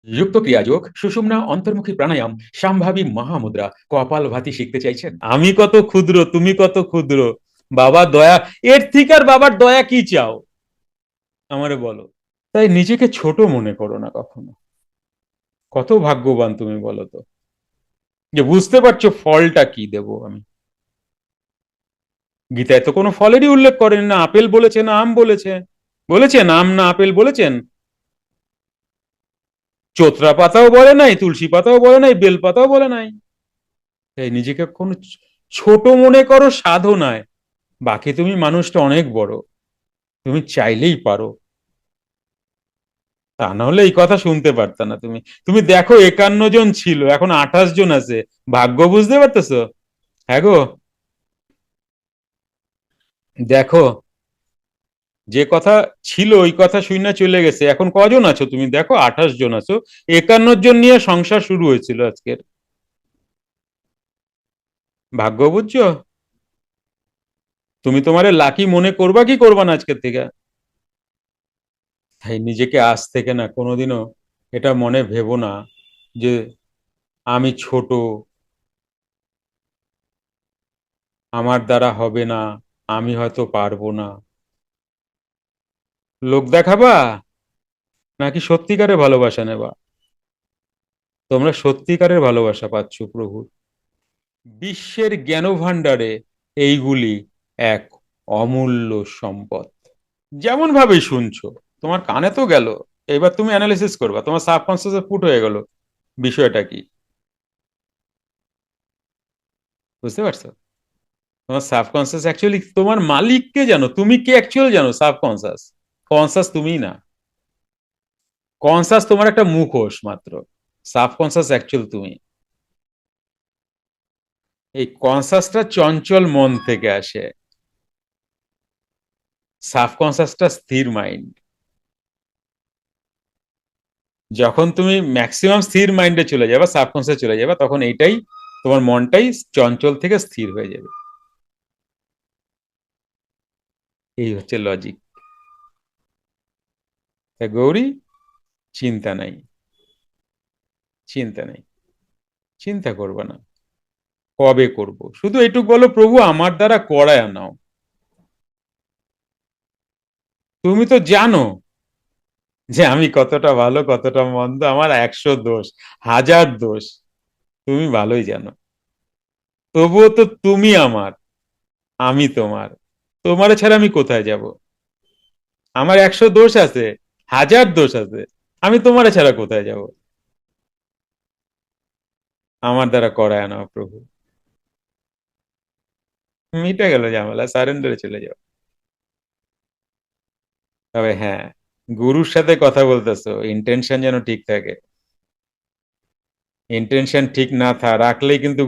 যুক্ত ক্রিয়াযোগ, সুষুম্না, অন্তর্মুখী প্রাণায়াম, সম্ভাবী মহামুদ্রা, কপালভাতি শিখতে চাইছেন? আমি কত ক্ষুদ্র, তুমি কত ক্ষুদ্র। বাবা দয়া, এর থেকে আর বাবার দয়া কি চাও আমারে বলো। তাই নিজেকে ছোট মনে করো না কখনো। কত ভাগ্যবান তুমি বলো তো, যে বুঝতে পারছো ফলটা কি দেব আমি। গীতায় তো কোনো ফলেরই উল্লেখ করেন না, আপেল বলেছে না আম বলেছে। বলেছেন আম না আপেল বলেছেন? চোত্রা পাতাও বলে নাই, তুলসী পাতাও বলে নাই, বেল পাতাও বলে নাই। তাই নিজেকে কোনো ছোট মনে করো সাধনায়। বাকি তুমি মানুষটা অনেক বড়, তুমি চাইলেই পারো। তা না হলে এই কথা শুনতে পারতা না তুমি। তুমি দেখো 51 জন ছিল, এখন 28 জন আছে। ভাগ্য বুঝতে পারতেছো? হ্যাঁ গো, দেখো, যে কথা ছিল ওই কথা শুনে চলে গেছে, এখন কজন আছো তুমি দেখো, 28 জন আছো। 51 জন নিয়ে সংসার শুরু হয়েছিল আজকের। ভাগ্য বুঝছো? তুমি তোমারে লাকি মনে করবা কি করবা না আজকের থেকে? তাই নিজেকে আজ থেকে না কোনোদিনও এটা মনে ভেবো না যে আমি ছোট, আমার দ্বারা হবে না, আমি হয়তো পারবো না। লোক দেখাবা নাকি সত্যিকারের ভালোবাসা নেবা? তোমরা সত্যিকারের ভালোবাসা পাচ্ছ প্রভুর। বিশ্বের জ্ঞান ভাণ্ডারে এইগুলি এক অমূল্য সম্পদ। যেমন ভাবে শুনছো, তোমার কানে তো গেল। এবার তুমি অ্যানালিসিস করবা, তোমার সাবকনসিয়াসে পুট হয়ে গেল বিষয়টা কি। বুঝতে পারছো? তোমার সাবকনসিয়াস অ্যাকচুয়ালি তোমার মালিককে জানো, তুমি কে অ্যাকচুয়ালি জানো? সাবকনসিয়াস। কনসাস তুমি না। কনসাস তোমার একটা মুখোশ মাত্র। সাবকনসাস অ্যাকচুয়াল তুমি। এই কনসাসটা চঞ্চল মন থেকে আসে, সাবকনসাসটা স্থির মাইন্ড। যখন তুমি ম্যাক্সিমাম স্থির মাইন্ডে চলে যাবে, সাবকনসাস চলে যাবে, তখন এইটাই তোমার মনটাই চঞ্চল থেকে স্থির হয়ে যাবে। এই হচ্ছে লজিক। তা গৌরী, চিন্তা নাই, চিন্তা নাই, চিন্তা করবে না। কবে করব শুধু এটুকু বলো, প্রভু আমার দ্বারা করায় নাও। তুমি তো জানো যে আমি কতটা ভালো কতটা মন্দ, আমার 100 দোষ, 1000 দোষ। তুমি ভালোই জানো। তবুও তো তুমি আমার, আমি তোমার। তোমারে ছাড়া আমি কোথায় যাব? আমার 100 দোষ আছে, 1000 দোষ আছে, আমি তোমারে ছাড়া কোথায় যাব? আমার দ্বারা করায় না প্রভু। মিটে গেল ঝামেলা, সারেন্ডারে চলে যাও। তবে হ্যাঁ, গুরুর সাথে কথা বলতেছো, ইন্টেনশন যেন ঠিক থাকে। ইন্টেনশন ঠিক না রাখলেই কিন্তু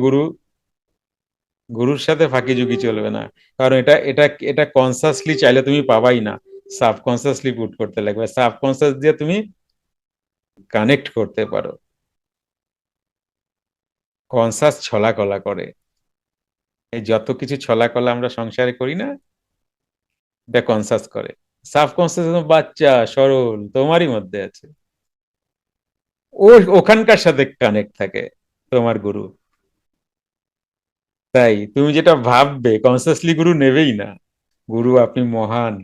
গুরুর সাথে ফাঁকিঝুঁকি চলবে না। কারণ এটা এটা এটা কনসাসলি চাইলে তুমি পাবাই না। সাবকনসিয়াসলি পুট করতে লাগবে, সাবকনসিয়াস দিয়ে তুমি কানেক্ট করতে পারো। কনসাস ছলা কলা করে। এই যত কিছু ছলা কলা আমরা সংসারে করি না, এটা কনসাস করে। সাবকনসিয়াস বাচ্চা সরল তোমারই মধ্যে আছে। ও ওখানকার সাথে কানেক্ট থাকে, তোমার গুরু। তাই তুমি যেটা ভাববে কনসাসলি গুরু নেবেই না। গুরু আপনি মহান।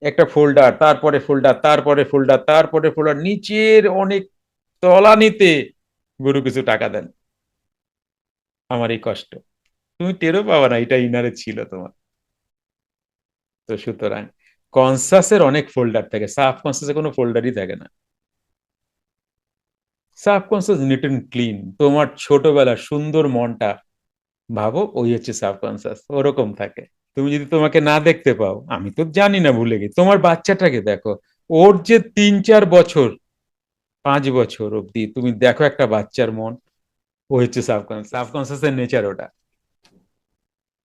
একটা ফোল্ডার, তারপরে ফোল্ডার, তারপরে ফোল্ডার, তারপরে ফোল্ডার, নিচের অনেক তলানিতে গুরু কিছু টাকা দেন। আমার এই কষ্ট তুমি টেরও পাবা না, এটা ইনারে ছিল তোমার। তো সুতরাং কনসাসের অনেক ফোল্ডার থাকে, সাবকনসিয়াসে কোনো ফোল্ডারই থাকে না। সাবকনসিয়াস নিট এন্ড ক্লিন, তোমার ছোটবেলার সুন্দর মনটা ভাবো, ওই হচ্ছে সাবকনসিয়াস, ওরকম থাকে। তুমি যদি তোমাকে না দেখতে পাও, আমি তো জানি না, ভুলে গেছি, তোমার বাচ্চাটাকে দেখো। ওর যে 3-4 বছর, 5 বছর অব্দি তুমি দেখো একটা বাচ্চার মন, ও হচ্ছে সাবকনসিয়াস, সাবকনসিয়াসের নেচার ওটা।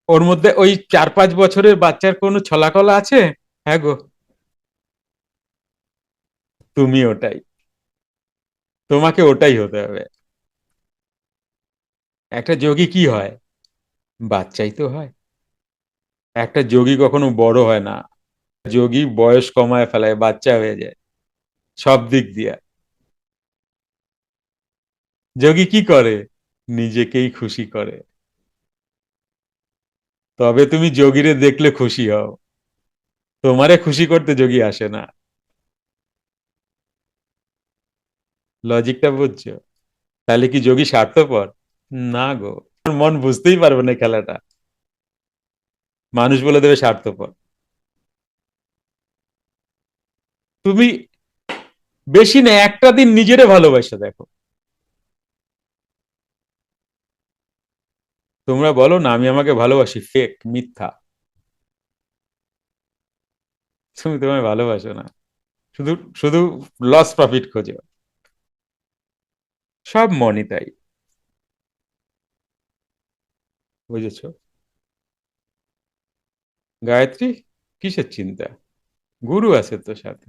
ওর মধ্যে ওই 4-5 বছরের বাচ্চার কোনো ছলাকলা আছে? হ্যাঁ গো, তুমি ওটাই, তোমাকে ওটাই হতে হবে। একটা যোগী কি হয়? বাচ্চাই তো হয়। একটা যোগী কখনো বড় হয় না। যোগী বয়স কমায় ফেলায়, বাচ্চা হয়ে যায় সব দিক দিয়ে। যোগী কি করে? নিজেকেই খুশি করে। তবে তুমি যোগীরে দেখলে খুশি হও, তোমারে খুশি করতে যোগী আসে না। লজিকটা বুঝছো? তাহলে কি যোগী স্বার্থপর? না গো, মন বুঝতেই পারবে না খেলাটা, মানুষ বলে দেবে স্বার্থপর। তুমি বেশি না, একটা দিন নিজেরে ভালোবাসা দেখো। তোমরা বলো না আমি আমাকে ভালোবাসি, ফেক, মিথ্যা। তুমি তোমায় ভালোবাসো না, শুধু শুধু লস প্রফিট খোঁজো। সব মনই তাই। বুঝেছো? গায়ত্রী, কিসের চিন্তা? গুরু আছে তো সাথে।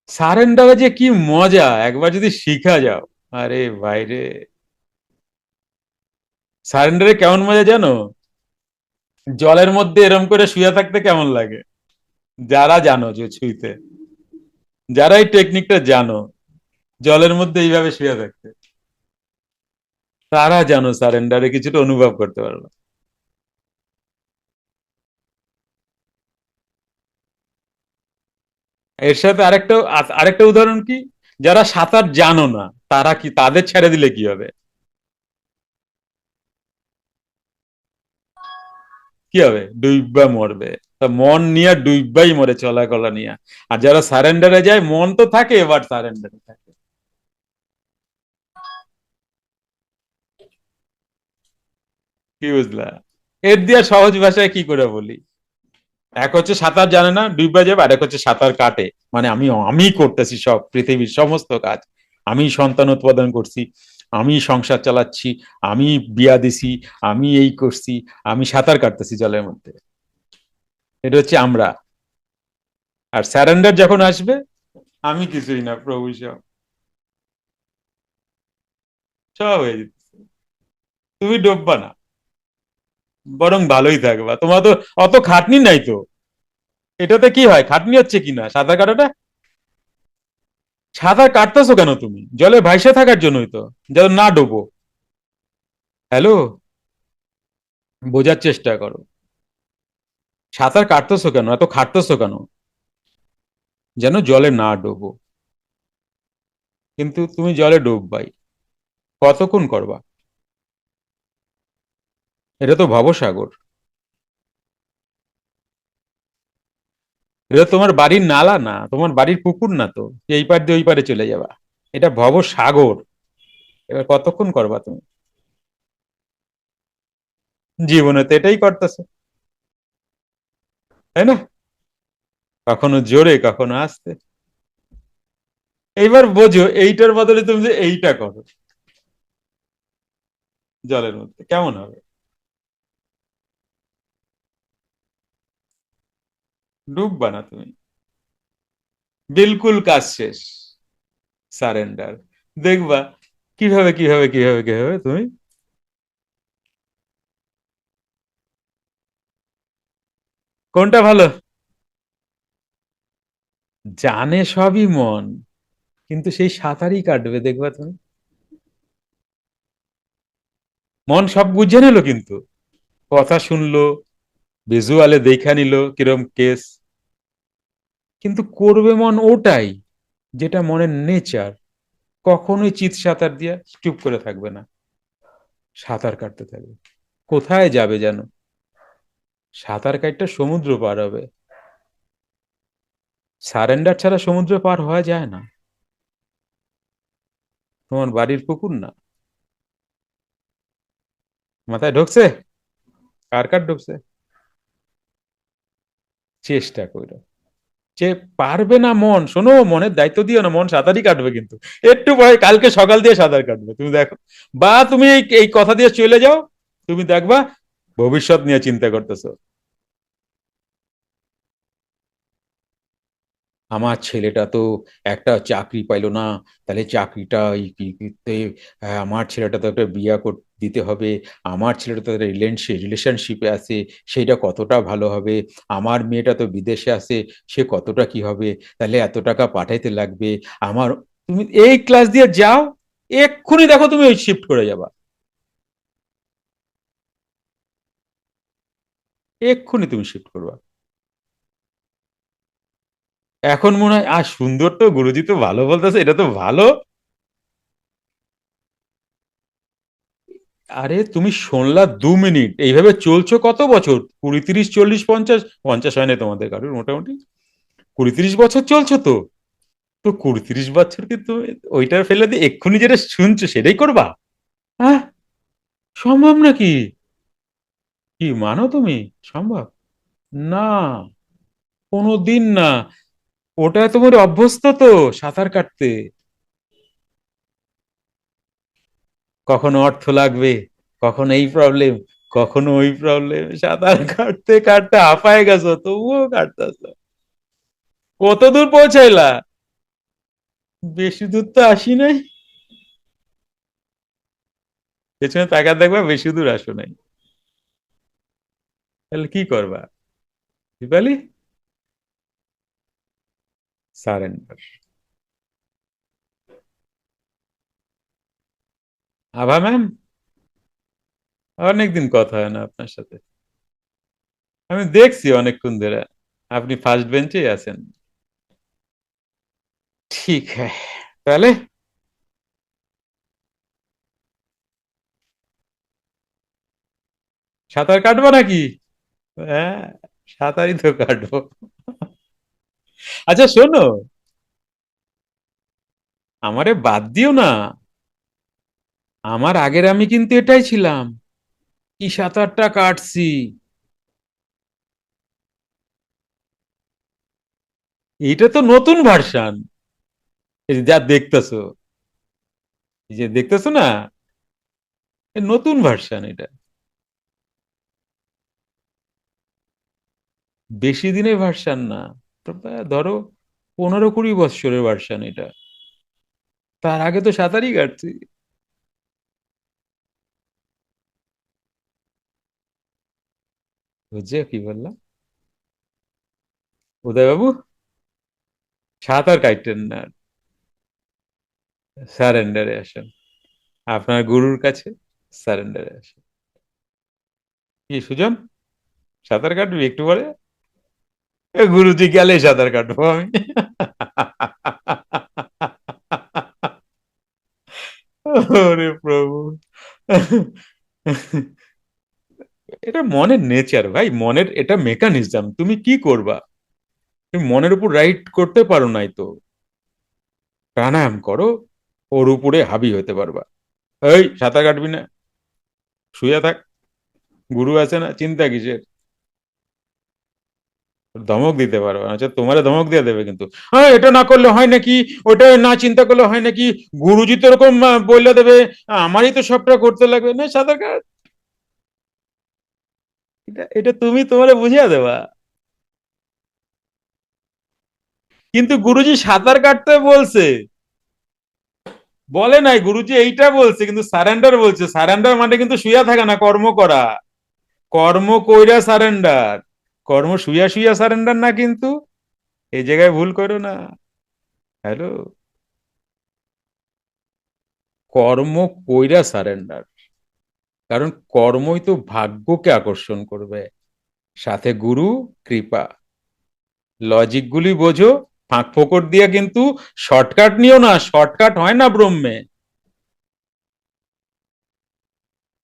সারেন্ডারে যে কি মজা, একবার যদি শিখা যাও। আরে ভাইরে, সারেন্ডারে কেমন মজা জানো? জলের মধ্যে এরম করে শুয়ে থাকতে কেমন লাগে? যারা জানো যে ছুঁইতে, যারা এই টেকনিকটা জানো, জলের মধ্যে এইভাবে শুয়ে থাকতে, তারা জানো সারেন্ডারে কিছুটা অনুভব করতে পারবে। এর সাথে আরেকটা উদাহরণ কি, যারা সাঁতার জানো না, তারা কি, তাদের ছেড়ে দিলে কি হবে? কি হবে? ডুইব্বা মরবে। তা মন নিয়ে ডুইব্বাই মরে, চলা কলা নিয়ে। আর যারা সারেন্ডারে যায়, মন তো থাকে, এবার সারেন্ডারে থাকে। কি বুঝলা? এর দিয়ে সহজ ভাষায় কি করে বলি? এক হচ্ছে সাঁতার জানে না, ডুইব্বা যাবে, আর এক হচ্ছে সাঁতার কাটে। মানে আমি আমি করতেছি সব পৃথিবীর সমস্ত কাজ, আমি সন্তান উৎপাদন করছি, আমি সংসার চালাচ্ছি, আমি বিয়া দিছি, আমি এই করছি, আমি সাঁতার কাটতেছি জলের মধ্যে। এটা হচ্ছে আমরা। আর স্যারেন্ডার যখন আসবে, আমি কিছুই না, প্রভু সব, সব হয়ে যেত। তুমি ডুববা না, বরং ভালোই থাকবা, তোমার তো অত খাটনি নাই তো। এটাতে কি হয়, খাটনি হচ্ছে কিনা সাঁতার কাটাটা? সাঁতার কাটতেছো কেন তুমি? জলে ভাইসা থাকার জন্যই তো, যেন না ডুবো। হ্যালো, বোঝার চেষ্টা করো। সাঁতার কাটতেছো কেন, এত খাটতেছো কেন? যেন জলে না ডুবো। কিন্তু তুমি জলে ডুববাই, কতক্ষণ করবা? এটা তো ভবসাগর। এটা তোমার বাড়ির নালা না, তোমার বাড়ির পুকুর না তো, এই পার দিয়ে ওই পারে চলে যাবা। এটা ভবসাগর। এবার কতক্ষণ করবা তুমি? জীবনে তো এটাই করতেছো, তাই না? কখনো জোরে, কখনো আস্তে। এইবার বোঝো, এইটার বদলে তুমি যে এইটা করো জলের মধ্যে, কেমন হবে? ডুববা না তুমি, বিলকুল কাজ শেষ। সারেন্ডার। দেখবা কিভাবে তুমি। কোনটা ভালো? জানে সবই মন, কিন্তু সেই সাঁতারই কাটবে, দেখবা তুমি। মন সব বুঝে নিল কিন্তু, কথা শুনলো, ভিজুয়ালে দেখা নিল কিরম কেস, কিন্তু করবে মন ওটাই, যেটা মনের নেচার। কখনোই চিৎ সাঁতার দিয়ে চুপ করে থাকবে না, সাঁতার কাটতে থাকবে। কোথায় যাবে যেন? সাঁতার কাটতে সমুদ্র পার হবে। সারেন্ডার ছাড়া সমুদ্র পার হওয়া যায় না। তোমার বাড়ির পুকুর না। মাথায় ঢুকছে? কার কার ঢুকছে? চেষ্টা করো। যে পারবে না মন, শোনো, মনের দায়িত্ব দিও না, মন সাঁতারই কাটবে কিন্তু। একটু পরে কালকে সকাল দিয়ে সাঁতার কাটবে, তুমি দেখো। বা তুমি এই এই কথা দিয়ে চলে যাও, তুমি দেখবা ভবিষ্যৎ নিয়ে চিন্তা করতেছো। আমার ছেলেটা তো একটা চাকরি পাইলো না, তাহলে চাকরিটা আমার ছেলেটা তো একটা দিতে হবে, আমার ছেলেটা তো রিলেশনশিপে আছে, সেটা কতটা ভালো হবে, আমার মেয়েটা তো বিদেশে আছে, সে কতটা কি হবে, তাহলে এত টাকা পাঠাইতে লাগবে আমার। তুমি এই ক্লাস দিয়ে যাও, এক্ষুনি দেখো তুমি ওই শিফট করে যাবা, এক্ষুনি তুমি শিফট করবা। এখন মনে হয় আর সুন্দর তো, গুরুজি তো ভালো বলতেছে, এটা তো ভালো। আরে তুমি শুনলা 2 মিনিট, এইভাবে চলছো কত বছর? 20, 30, 40, 50, 50 হয় না তোমাদের কারোর মোটামুটি? 20, 30 বছর চলছো তো। তো 20, 30 বছর কি তুমি ওইটা ফেলে দিয়ে এক্ষুনি যেটা শুনছো সেটাই করবা? হ্যাঁ, সম্ভব নাকি? কি মানো তুমি? সম্ভব না, কোনো দিন না। ওটা তোমার অভ্যস্ত তো সাঁতার কাটতে। কখনো অর্থ লাগবে, কখনো এই প্রবলেম, কখনো ওই প্রবলেম, সাঁতার কাটতে কাটতে হাঁপায় গেছো তবুও কাটতেছো। কত দূর পৌঁছাইলা? বেশি দূর তো আসি নাই। পেছনে তাকা দেখবা, বেশি দূর আসো নাই। তাহলে কি করবা? দীপালি, সারেন্ডার। আভা ম্যাম, অনেকদিন কথা হয় না আপনার সাথে। আমি দেখছি অনেকক্ষণ ধরে আপনি ফার্স্ট বেঞ্চেই আছেন। ঠিক হ্যাঁ, তাহলে সাঁতার কাটবো নাকি? হ্যাঁ, সাঁতারই তো কাটবো। আচ্ছা শোনো, আমারে বাদ দিও না। আমার আগের আমি কিন্তু এটাই ছিলাম, কি সাঁতারটা কাটছি। এটা তো নতুন ভার্সান, এই যে যা দেখতেছো, এই যে দেখতেছো না, এ নতুন ভার্সান এটা। বেশি দিনের ভার্সান না, তো ধরো 15, 20 বৎসরের ভার্সান এটা। তার আগে তো সাঁতারই কাটছি। বুঝছে কি বললাম? উদয় বাবু, সাঁতার কাটতেন না, সারেন্ডারে আসেন, আপনার গুরুর কাছে সারেন্ডারে আসেন। কি সুজন, সাঁতার কাটবি একটু পরে? এ গুরুজি গেলে সাঁতার কাটবো আমি। ওরে প্রভু, এটা মনের নেচার ভাই, মনের এটা মেকানিজম, তুমি কি করবা? তুমি মনের উপর রাইট করতে পারো নাই তো, প্রাণায়াম করো, ওর উপরে হাবি হতে পারবা। এই সাঁতার কাটবি না, শুয়ে থাক, গুরু আছে না, চিন্তা কিসের? ধমক দিতে পারবে না, আচ্ছা তোমারে ধমক দিয়ে দেবে কিন্তু, হ্যাঁ এটা না করলে হয় নাকি, ওটা না চিন্তা করলে হয় নাকি, গুরুজি তো এরকম বললে দেবে, আমারই তো সবটা করতে লাগবে না সাঁতার কাট। এটা এটা তুমি তোমারে বুঝিয়ে দেবা। কিন্তু গুরুজি সাঁতার কাটতে বলছে, বলে নাই গুরুজি এইটা বলছে, কিন্তু সারেন্ডার বলছে, সারেন্ডার মানে কিন্তু শুয়া থাকা না, কর্ম করা, কর্ম কইরা সারেন্ডার, কর্ম শুয়া শুয়া সারেন্ডার না কিন্তু, এই জায়গায় ভুল করো না। হ্যালো, কর্ম কইরা সারেন্ডার, কারণ কর্মই তো ভাগ্যকে আকর্ষণ করবে, সাথে গুরু কৃপা। লজিক গুলি বোঝো, ফাঁক ফোকর দিয়ে কিন্তু শর্টকাট নিও না, শর্টকাট হয় না ব্রহ্মে।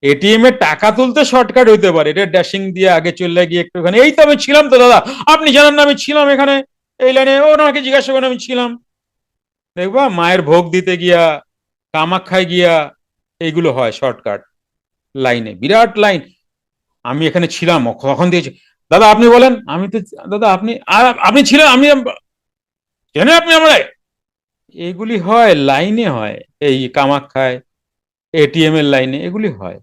এটিএম এ টাকা তুলতে শর্টকাট হইতে পারে, এটা ড্যাশিং দিয়ে আগে চলে গিয়ে একটুখানি, এই তো আমি ছিলাম তো দাদা, আপনি জানেন না আমি ছিলাম এখানে, এই লাইনে ওনাকে জিজ্ঞাসা করেন আমি ছিলাম। দেখবা মায়ের ভোগ দিতে গিয়া, কামাখ্যায় গিয়া, এইগুলো হয় শর্টকাট, লাইনে বিরাট লাইন, আমি এখানে ছিলাম কখন দিয়েছি, দাদা আপনি বলেন, আমি তো, দাদা আপনি আপনি ছিলেন, আমি জানেন আপনি আমরা, এগুলি হয় লাইনে হয়, এই কামাখ্যায়, এটিএম এর লাইনে এগুলি হয়,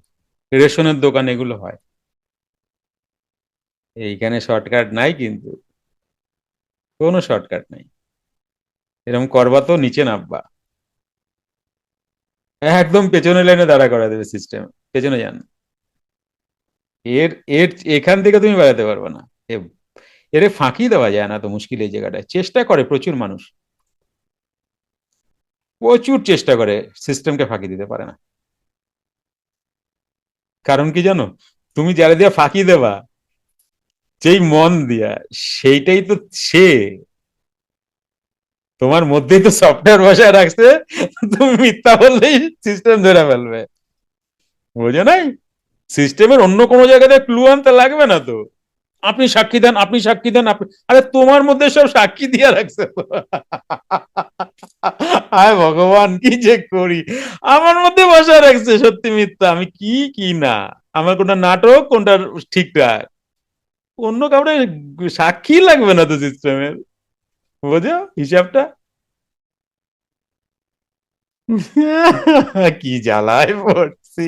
রেশনের দোকানে এগুলো হয়। এইখানে শর্টকাট নাই কিন্তু, কোনো শর্টকাট নাই। এরকম করবা তো নিচে নামবা, একদম পেছনে লাইনে দাঁড়া করা দেবে সিস্টেম। পেছনে যান। এর এর এখান থেকে তুমি বেড়াতে পারবে না। এ- এরে ফাঁকি দেওয়া যায় না, তো মুশকিল এই জায়গাটায়। চেষ্টা করে প্রচুর মানুষ, প্রচুর চেষ্টা করে, সিস্টেমকে ফাঁকি দিতে পারে না। কারণ কি জানো? তুমি যারা দিয়া ফাঁকি দেবা, যেই মন দিয়া, সেইটাই তো সে তোমার মধ্যেই তো সফটওয়্যার বসায় রাখছে। তুমি মিথ্যা বললেই সিস্টেম ধরে ফেলবে। বুঝে নাই? সিস্টেমের অন্য কোনো জায়গাতে ক্লু আনতে লাগবে না তো। আপনি সাক্ষী দেন, আপনি সাক্ষী দেন, আপনি, আরে তোমার মধ্যে সব সাক্ষী দিয়ে রাখছে তো। হায় ভগবান, কি যে করি! আমার মধ্যে বসা রাখছে সত্যি মিথ্যা, আমি কি কি না, আমার কোনটা নাটক কোনটা ঠিকঠাক। অন্য কাউরে সাক্ষী লাগবে না তো সিস্টেমের। বোঝো হিসাবটা? কি জ্বালায় পড়ছি!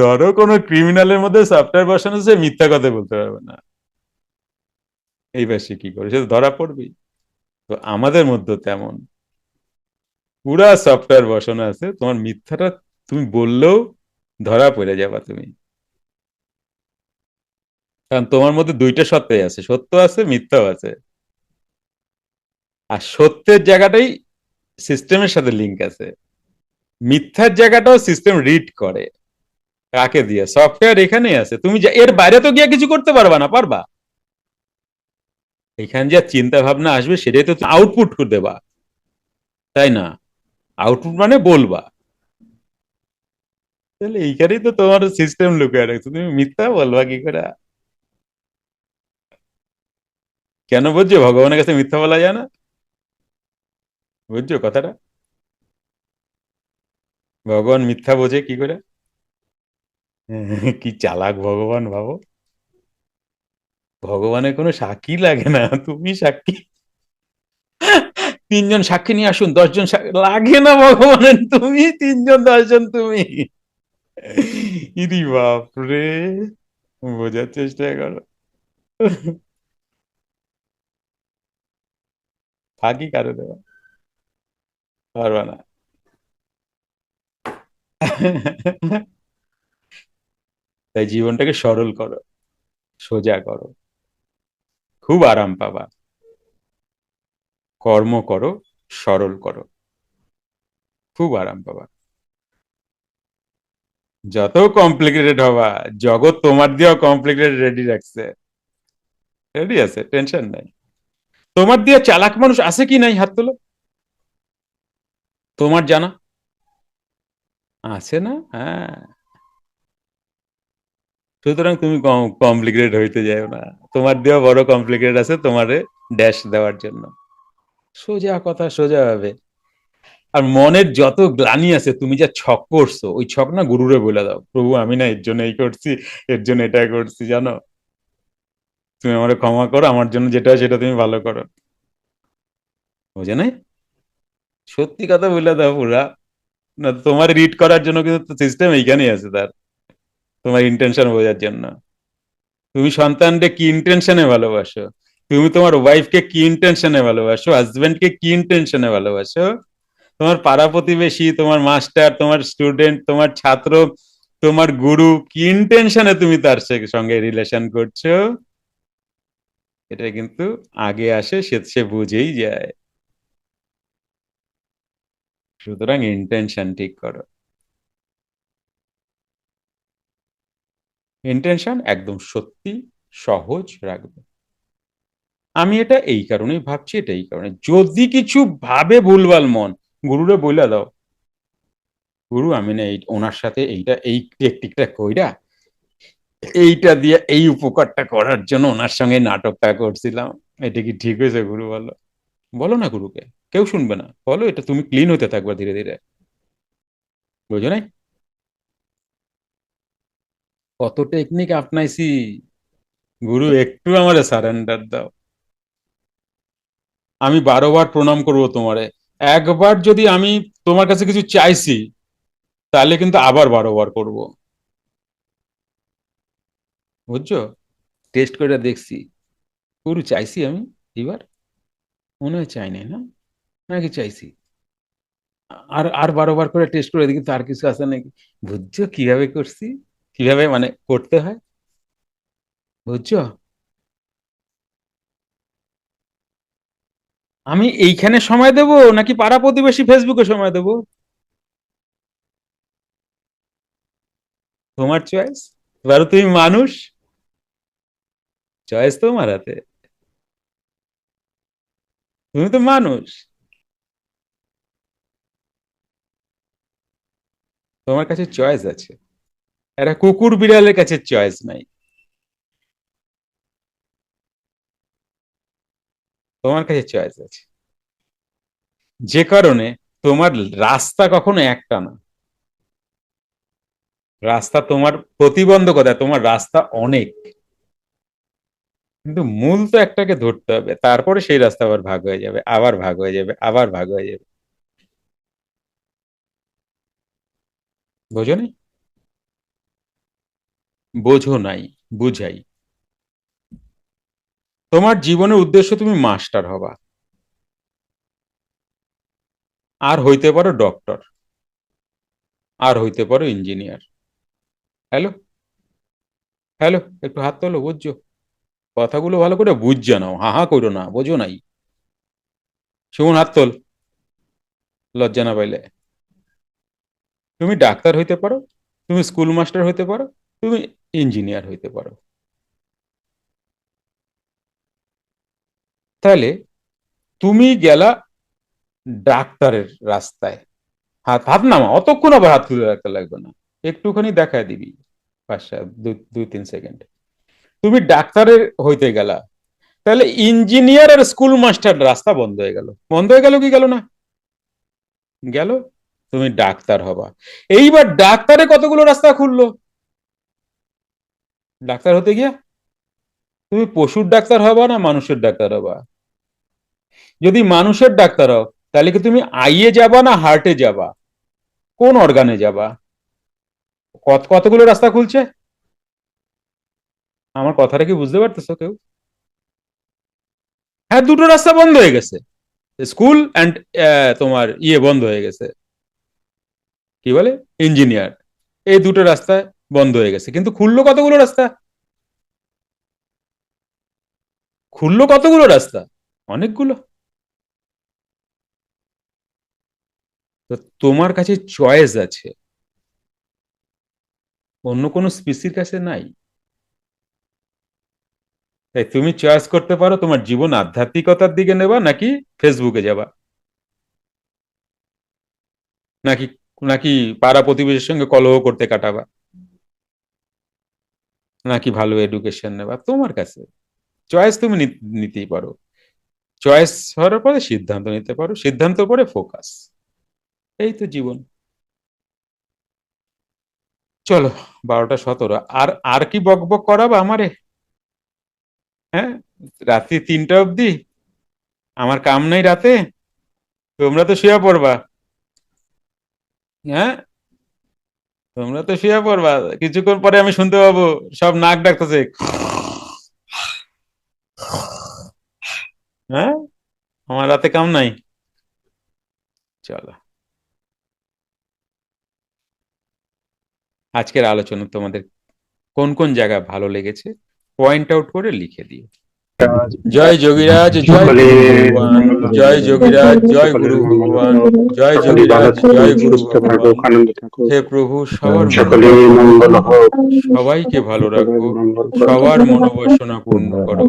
ধরো কোনো ক্রিমিনালের মধ্যে সফটওয়্যার বসানো, সে মিথ্যা কথা বলতে পারবে না। এইবার সে কি করে, সে তো ধরা পড়বেই। তো আমাদের মধ্যে তেমন পুরা সফটওয়্যার বসানো আছে, তোমার মিথ্যাটা তুমি বললেও ধরা পড়ে যাবা তুমি। কারণ তোমার মধ্যে দুইটা সত্যই আছে, সত্য আছে, মিথ্যাও আছে। আর সত্যের জায়গাটাই সিস্টেমের সাথে লিঙ্ক আছে, মিথ্যার জায়গাটাও সিস্টেম রিড করে। কাকে দিয়ে? সফটওয়্যার এখানেই আছে, তুমি এর বাইরে তো গিয়ে কিছু করতে পারবা না, পারবা? এখানে যা চিন্তা ভাবনা আসবে সেটাই তো আউটপুট করে দেবা, তাই না? আউটপুট মানে বলবা। তাহলে এইখানেই তো তোমার সিস্টেম লুকিয়ে রাখছো, তুমি মিথ্যা বলবা কি করে? কেন বুঝছো ভগবানের কাছে মিথ্যা বলা যায় না? বুঝছো কথাটা? ভগবান মিথ্যা বোঝে কি করে? কি চালাক ভগবান ভাবো। ভগবানের কোনো সাক্ষী লাগে না, তুমি সাক্ষী। তিনজন সাক্ষী নিয়ে আসুন, 10 জন লাগে না ভগবানের, তুমি তিনজন 10 জন তুমি। ইরি বাপ রে! বোঝার চেষ্টা করো। ফাঁকি কারো দেওয়া পারবা না। তাই জীবনটাকে সরল করো, সোজা করো, খুব আরাম পাবা। কর্ম করো, সরল করো, খুব আরাম পাবা। যত কমপ্লিকেটেড হবা, জগৎ তোমার দিয়েও কমপ্লিকেটেড রেডি রাখছে। রেডি আছে, টেনশন নাই। তোমার দিয়ে চালাক মানুষ আছে কি নাই, হাত তোলো। তোমার জানা আছে না? হ্যাঁ। সুতরাং তুমি কমপ্লিকেটেড হইতে যাও না। তোমার দিয়েও বড় কমপ্লিকেটেড আছে তোমারে ড্যাশ দেওয়ার জন্য। সোজা কথা, সোজা ভাবে। আর মনের যত গ্লানি আছে, তুমি যা ছক করছো, ওই ছক না গুরুরে বলে দাও, প্রভু আমি না এর জন্য এই করছি, এর জন্য এটা করছি, জানো? তুমি আমাকে ক্ষমা করো, আমার জন্য যেটা হয় সেটা তুমি ভালো করো। বুঝে নাই? সত্যি কথা বলে দাও পুরা। না, তোমার রিড করার জন্য কিন্তু সিস্টেম এইখানেই আছে তার, তোমার ইন্টেনশন বোঝার জন্য। তুমি সন্তানকে কি ইন্টেনশনে ভালোবাসো, তুমি তোমার ওয়াইফকে কি ইন্টেনশনে ভালোবাসো, হাজবেন্ডকে কি ইন্টেনশনে ভালোবাসো, তোমার পাড়া প্রতিবেশী, তোমার মাস্টার, তোমার স্টুডেন্ট, তোমার ছাত্র, তোমার গুরু, কি ইন্টেনশনে তুমি তার সঙ্গে রিলেশন করছো, এটা কিন্তু আগে আসে, সে সে বুঝেই যায়। সুতরাং ইন্টেনশন ঠিক করো। ইন্টেনশন একদম সত্যি, সহজ রাখবে। আমি এটা এই কারণেই ভাবছি, এটা এই কারণে, যদি কিছু ভাবে ভুলভাল মন, গুরুরে বইলা দাও, গুরু আমি না এই ওনার সাথে এইটা এই টেকটিকটা কইরা, এইটা দিয়ে এই উপকারটা করার জন্য ওনার সঙ্গে নাটকটা করছিলাম, এটা কি ঠিক হয়েছে গুরু, বলো? বলো না গুরুকে, কেউ শুনবে না, বলো এটা, তুমি ক্লিন হতে থাকবে ধীরে ধীরে। বুঝো নাই? কত টেকনিক আপনাইছি। গুরু একটু আমারে সারেন্ডার দাও, আমি 12 বার প্রণাম করবো তোমারে। একবার যদি আমি তোমার কাছে কিছু চাইছি, তাহলে কিন্তু আবার 12 বার করবো। বুঝছো? টেস্ট করে দেখছি, গুরু চাইছি আমি এবার, মনে হয় চাই নাই না। নাকি চাইছি? আর আর 12 বার করে টেস্ট করে দেখি তার কিছু আছে নাকি। বুঝছো কিভাবে করছি, কিভাবে মানে করতে হয়, বুঝছো? আমি এইখানে সময় দেব নাকি পাড়া প্রতিবেশী ফেসবুকে সময় দেব? তোমার চয়েস। এবারে তুমি মানুষ, চয়েস তোমার হাতে। তুমি তো মানুষ, তোমার কাছে চয়েস আছে। একটা কুকুর বিড়ালের কাছে চয়েস নাই, তোমার কাছে চয়েস আছে। যে কারণে তোমার রাস্তা কখনো একটা না, রাস্তা তোমার প্রতিবন্ধকতা, তোমার রাস্তা অনেক, কিন্তু মূল তো একটাকে ধরতে হবে, তারপরে সেই রাস্তা আবার ভাগ হয়ে যাবে, আবার ভাগ হয়ে যাবে, আবার ভাগ হয়ে যাবে। বোঝো নি? বোঝো নাই, বুঝাই। তোমার জীবনের উদ্দেশ্য তুমি মাস্টার হবা, আর হইতে পারো ডক্টর, আর হইতে পারো ইঞ্জিনিয়ার। হ্যালো, হ্যালো, একটু হাত তোলো, বুঝছো? কথাগুলো ভালো করে বুঝছো নাও, হা হা করো না, বোঝো নাই। সুমন হাত তোল, লজ্জা না পাইলে। তুমি ডাক্তার হইতে পারো, তুমি স্কুল মাস্টার হইতে পারো, তুমি ইঞ্জিনিয়ার হইতে পারো। তাহলে তুমি গেলা ডাক্তারের রাস্তায়, হাত হাত নামা, অতক্ষণ আবার হাত তুলে রাখতে লাগবে না, একটুখানি দেখায় দিবি, 5 2 3 সেকেন্ড। তুমি ডাক্তারের হইতে গেলা, তাহলে ইঞ্জিনিয়ার আর স্কুল মাস্টার রাস্তা বন্ধ হয়ে গেল, বন্ধ হয়ে গেল কি গেল না? গেল। তুমি ডাক্তার হবা, এইবার ডাক্তারে কতগুলো রাস্তা খুললো, ডাক্তার হতে গিয়া। তুমি পশুর ডাক্তার হবা না মানুষের ডাক্তার হবা? যদি মানুষের ডাক্তার হও, তাহলে কি তুমি আইয়ে যাবা না হার্টে যাবা, কোন অর্গানে যাবা? কতগুলো রাস্তা খুলছে, আমার কথাটা কি বুঝতে পারতেছো কেউ? হ্যাঁ, দুটো রাস্তা বন্ধ হয়ে গেছে, স্কুল অ্যান্ড তোমার ইয়ে বন্ধ হয়ে গেছে, কি বলে, ইঞ্জিনিয়ার। এই দুটো রাস্তা বন্ধ হয়ে গেছে, কিন্তু খুললো কতগুলো রাস্তা, খুললো কতগুলো রাস্তা, অনেকগুলো। তো তোমার কাছে চয়েস আছে, অন্য কোনো স্পিসির কাছে নাই। তাই তুমি চয়েস করতে পারো তোমার জীবন আধ্যাত্মিকতার দিকে নেবা নাকি ফেসবুকে যাবা, নাকি নাকি পাড়া প্রতিবেশীর সঙ্গে কলহ করতে কাটাবা, নাকি ভালো এডুকেশন নেবা, তোমার কাছে চয়েস, তুমি নিতেই পারো। চয়েস হওয়ার পরে সিদ্ধান্ত নিতে পারো, সিদ্ধান্ত পরে ফোকাস। এই তো জীবন। চলো, 12টা 17, আর আর কি বক বক করাবা আমারে? হ্যাঁ, রাত্রি 3টা অবধি আমার কাম নাই রাতে, তোমরা তো শুয়ে পড়বা। হ্যাঁ, তোমরা তো শুয়ে পড়বা, কিছুক্ষণ পরে আমি শুনতে পাবো সব নাক ডাকতেছে। হ্যাঁ, আমার রাতে কাম নাই। চলো, আজকের আলোচনা তোমাদের কোন কোন জায়গা ভালো লেগেছে পয়েন্ট আউট করে লিখে দিও। জয় যোগীরাজ, জয় গুরু সকলের ভগবান। মঙ্গল হোক, জয় যোগীরাজ, জয় সকলের গুরু মঙ্গল ভগবান। হোক, জয় সকলেই ভালো যোগীরাজ, থাকুক, জয় গুরু সুস্থ ভগবান। থাকুক, আনন্দে থাকুক, হে প্রভু, সবার সকলের মঙ্গল করো, মঙ্গল হোক, সবাইকে ভালো সকলের রাখো, মঙ্গল হোক। সবার মনোবাসনা পূর্ণ করো,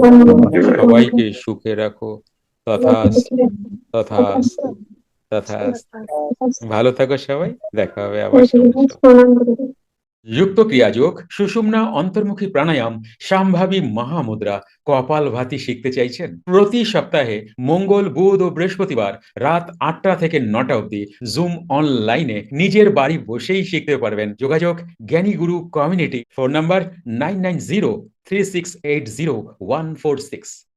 সবাইকে সুখে রাখো। তথাস্তু, তথাস্তু, তথাস্তু। ভালো থাকো সবাই, দেখা হবে আবার সামনে সপ্তাহে। যুক্ত ক্রিয়াযোগ, সুষুম্না অন্তর্মুখী প্রাণায়াম, সম্ভাবী মহামুদ্রা, কপালভাতি শিখতে চাইছেন? প্রতি সপ্তাহে মঙ্গল, বুধ ও বৃহস্পতিবার রাত 8টা থেকে 9টা অবধি জুম অনলাইনে নিজের বাড়ি বসেই শিখতে পারবেন। যোগাযোগ জ্ঞানী গুরু কমিউনিটি, ফোন নাম্বার 9903680146।